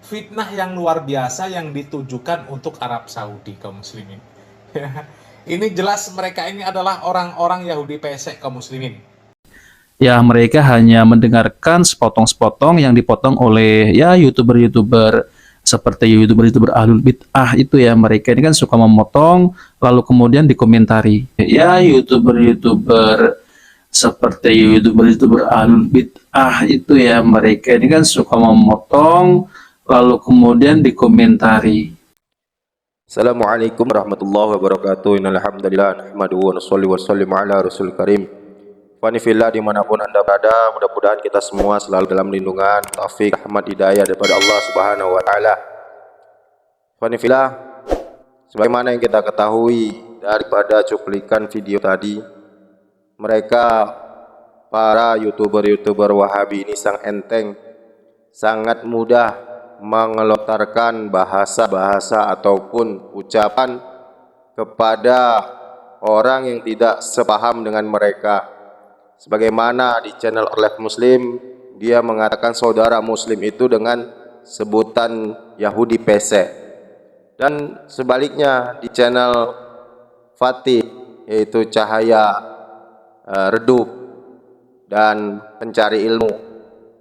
fitnah yang luar biasa yang ditujukan untuk Arab Saudi, kaum muslimin. Ini jelas mereka ini adalah orang-orang Yahudi pesek, kaum muslimin. Ya, mereka hanya mendengarkan sepotong-sepotong yang dipotong oleh ya YouTuber-YouTuber seperti YouTuber-YouTuber Ahlul Bid'ah itu ya. Mereka ini kan suka memotong lalu kemudian dikomentari. Ya, YouTuber-YouTuber seperti YouTuber-YouTuber Ahlul Bid'ah itu ya. Mereka ini kan suka memotong lalu kemudian dikomentari. Assalamualaikum warahmatullahi wabarakatuh. Innal hamdalillah nahmaduhu wa nusalli wa nusallimu ala rasul karim. Fani fillah, dimanapun anda berada, mudah-mudahan kita semua selalu dalam lindungan, taufik, rahmat, hidayah daripada Allah Subhanahu wa taala. Fani fillah, sebagaimana yang kita ketahui daripada cuplikan video tadi, mereka para YouTuber Wahabi ini sangat enteng, sangat mudah mengelontarkan bahasa-bahasa ataupun ucapan kepada orang yang tidak sepaham dengan mereka. Sebagaimana di channel Orlef Muslim, dia mengatakan saudara muslim itu dengan sebutan Yahudi pesek. Dan sebaliknya di channel Fatih, yaitu Cahaya Redup dan Pencari Ilmu,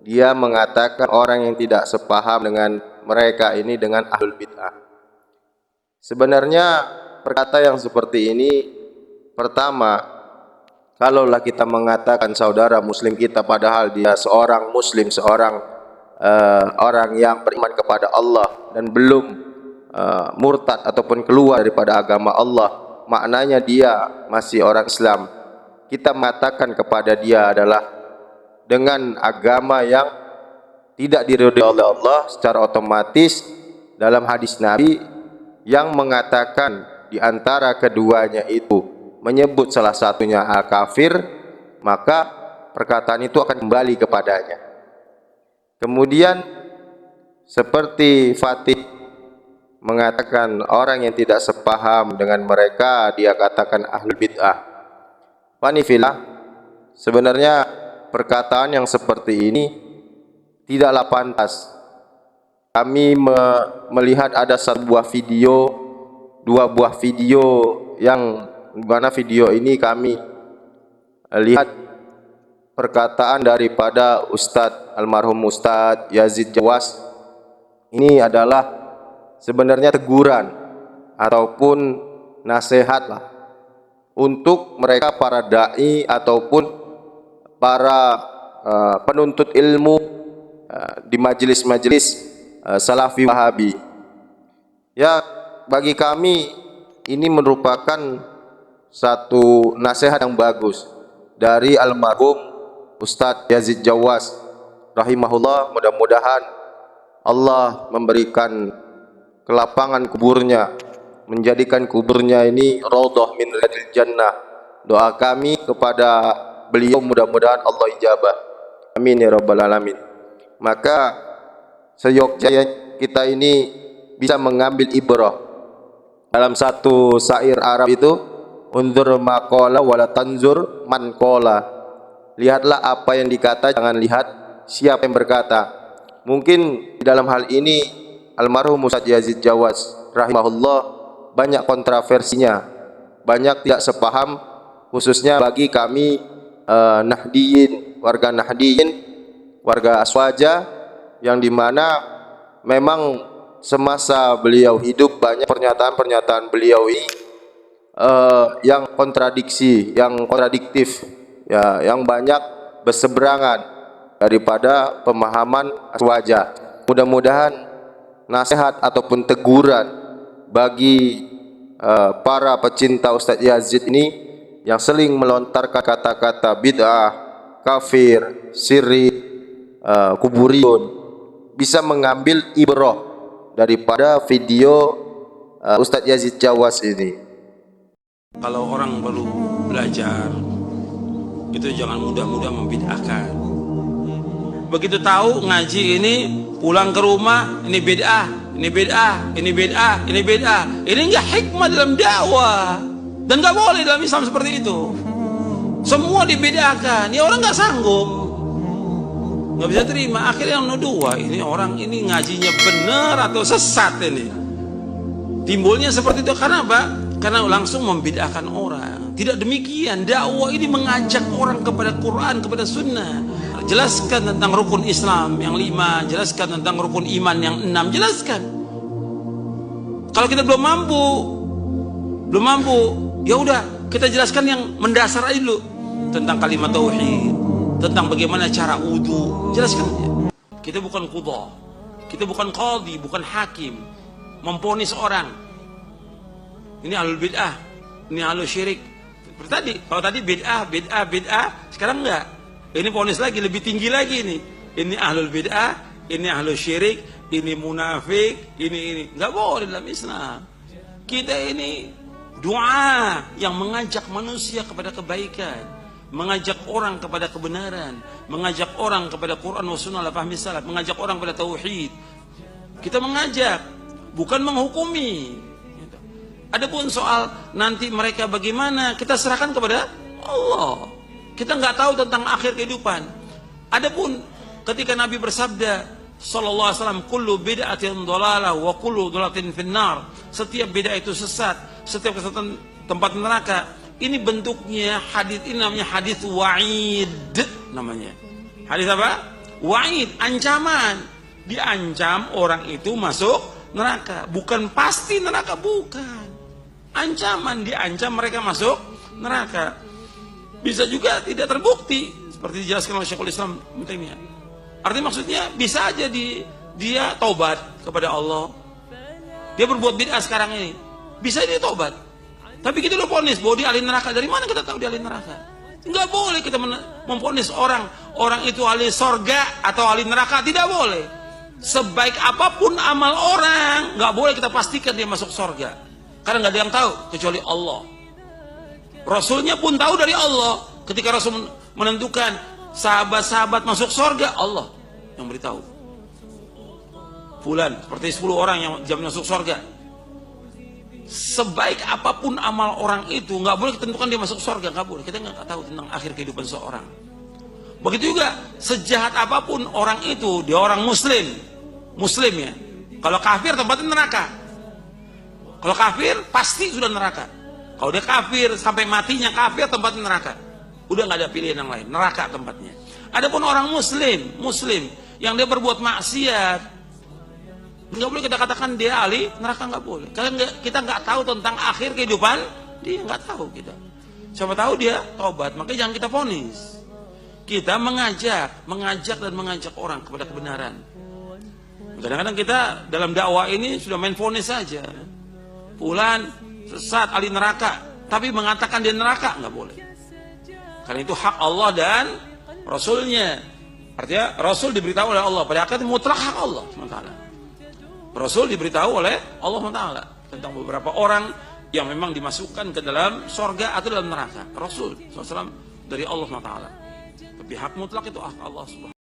dia mengatakan orang yang tidak sepaham dengan mereka ini dengan Ahlul Bid'ah. Sebenarnya perkata yang seperti ini, pertama, kalaulah kita mengatakan saudara muslim kita padahal dia seorang muslim, seorang orang yang beriman kepada Allah dan belum murtad ataupun keluar daripada agama Allah, maknanya dia masih orang Islam. Kita mengatakan kepada dia adalah dengan agama yang tidak diridhoi oleh Allah, secara otomatis dalam hadis Nabi yang mengatakan di antara keduanya itu menyebut salah satunya kafir, maka perkataan itu akan kembali kepadanya. Kemudian seperti Fatih mengatakan orang yang tidak sepaham dengan mereka dia katakan Ahlul Bid'ah. Wanifillah, sebenarnya perkataan yang seperti ini tidaklah pantas. Kami melihat ada dua buah video yang mana video ini kami lihat perkataan daripada almarhum Ustadz Yazid Jawas. Ini adalah sebenarnya teguran ataupun nasihat lah untuk mereka para dai ataupun para penuntut ilmu di majelis-majelis Salafi Wahabi. Ya, bagi kami ini merupakan satu nasihat yang bagus dari almarhum Ustadz Yazid Jawas rahimahullah. Mudah-mudahan Allah memberikan kelapangan kuburnya, menjadikan kuburnya ini raudhah min riyadil jannah. Doa kami kepada beliau mudah-mudahan Allah ijabah. Amin ya rabbal alamin. Maka seyogyanya kita ini bisa mengambil ibrah. Dalam satu syair Arab itu, unzur maqala wala tanzur man qala. Lihatlah apa yang dikata, jangan lihat siapa yang berkata. Mungkin di dalam hal ini almarhum Ustadz Yazid Jawas rahimahullah banyak kontroversinya, banyak tidak sepaham, khususnya bagi kami Nahdiyin, warga Nahdiyin, warga Aswaja, yang dimana memang semasa beliau hidup banyak pernyataan-pernyataan beliau ini yang kontradiktif, ya, yang banyak berseberangan daripada pemahaman Aswaja. Mudah-mudahan nasihat ataupun teguran bagi para pecinta Ustadz Yazid ini yang sering melontarkan kata-kata bid'ah, kafir, syirik, kuburiyun, bisa mengambil ibrah daripada video Ustadz Yazid Jawas ini. Kalau orang baru belajar, itu jangan mudah-mudah membid'ahkan. Begitu tahu ngaji ini, pulang ke rumah, ini bid'ah, ini bid'ah, ini bid'ah, ini bid'ah. Ini enggak hikmah dalam dakwah. Dan nggak boleh dalam Islam seperti itu. Semua dibedakan. Ya orang nggak sanggup. nggak bisa terima. Akhirnya yang nuduh, wah ini orang ini ngajinya bener atau sesat ini. Timbulnya seperti itu karena apa? Karena langsung membid'ahkan orang. Tidak demikian, dakwah ini mengajak orang kepada Quran, kepada sunnah. Jelaskan tentang rukun Islam yang 5, jelaskan tentang rukun iman yang 6, jelaskan. Kalau kita belum mampu, ya udah kita jelaskan yang mendasar aja dulu, tentang kalimat tauhid, tentang bagaimana cara wudu, jelaskan. Kita bukan qudha, kita bukan qadhi, bukan hakim, memvonis orang. Ini ahlul bid'ah, ini ahlul syirik. Seperti tadi, kalau tadi bid'ah, sekarang enggak. Ini vonis lagi, lebih tinggi lagi nih. Ini ahlul bid'ah, ini ahlul syirik, ini munafik, ini. Enggak boleh dalam Islam. Kita ini doa yang mengajak manusia kepada kebaikan, mengajak orang kepada kebenaran, mengajak orang kepada Quran wa sunnah ala fahmi salaf, mengajak orang kepada tauhid. Kita mengajak, bukan menghukumi. Adapun soal nanti mereka bagaimana, kita serahkan kepada Allah. Kita nggak tahu tentang akhir kehidupan. Adapun ketika Nabi bersabda sallallahu alaihi wasallam, kullu bid'atin dhalalah wa kullu dhalalatin finnar. Setiap bid'ah itu sesat, setiap kesesatan tempat neraka. Ini bentuknya hadis, ini namanya hadis wa'id namanya. Hadis apa? Wa'id, ancaman. Diancam orang itu masuk neraka, bukan pasti neraka, bukan. Ancaman, diancam mereka masuk neraka. Bisa juga tidak terbukti, seperti dijelaskan oleh Syekhul Islam Ibnu Taimiyah. Artinya maksudnya bisa aja dia taubat kepada Allah. Dia berbuat bid'ah sekarang ini, bisa dia taubat. Tapi kita udah vonis bahwa dia ahli neraka. Dari mana kita tahu dia ahli neraka? Enggak boleh kita memvonis orang itu ahli sorga atau ahli neraka, tidak boleh. Sebaik apapun amal orang, nggak boleh kita pastikan dia masuk sorga. Karena nggak ada yang tahu kecuali Allah. Rasulnya pun tahu dari Allah. Ketika Rasul menentukan sahabat-sahabat masuk sorga, Allah yang beritahu. Fulan, seperti 10 orang yang jam masuk sorga. Sebaik apapun amal orang itu, nggak boleh kita tentukan dia masuk sorga, nggak boleh. Kita nggak tahu tentang akhir kehidupan seorang. Begitu juga sejahat apapun orang itu, dia orang muslim ya. Kalau kafir tempatnya neraka. Kalau kafir pasti sudah neraka. Kalau dia kafir sampai matinya kafir, tempatnya neraka. Udah nggak ada pilihan yang lain, neraka tempatnya. Adapun orang muslim yang dia berbuat maksiat, nggak boleh kita katakan dia ahli neraka, nggak boleh. Karena kita nggak tahu tentang akhir kehidupan dia, nggak tahu kita. Siapa tahu dia taubat, makanya jangan kita vonis. Kita mengajak dan mengajak orang kepada kebenaran. Kadang-kadang kita dalam dakwah ini sudah main vonis saja. Fulan sesat, ahli neraka, tapi mengatakan dia neraka nggak boleh. Karena itu hak Allah dan Rasulnya. Artinya Rasul diberitahu oleh Allah, pada akhirnya mutlak hak Allah SWT. Rasul diberitahu oleh Allah SWT tentang beberapa orang yang memang dimasukkan ke dalam sorga atau dalam neraka. Rasul SAW dari Allah SWT. Tapi hak mutlak itu hak Allah SWT.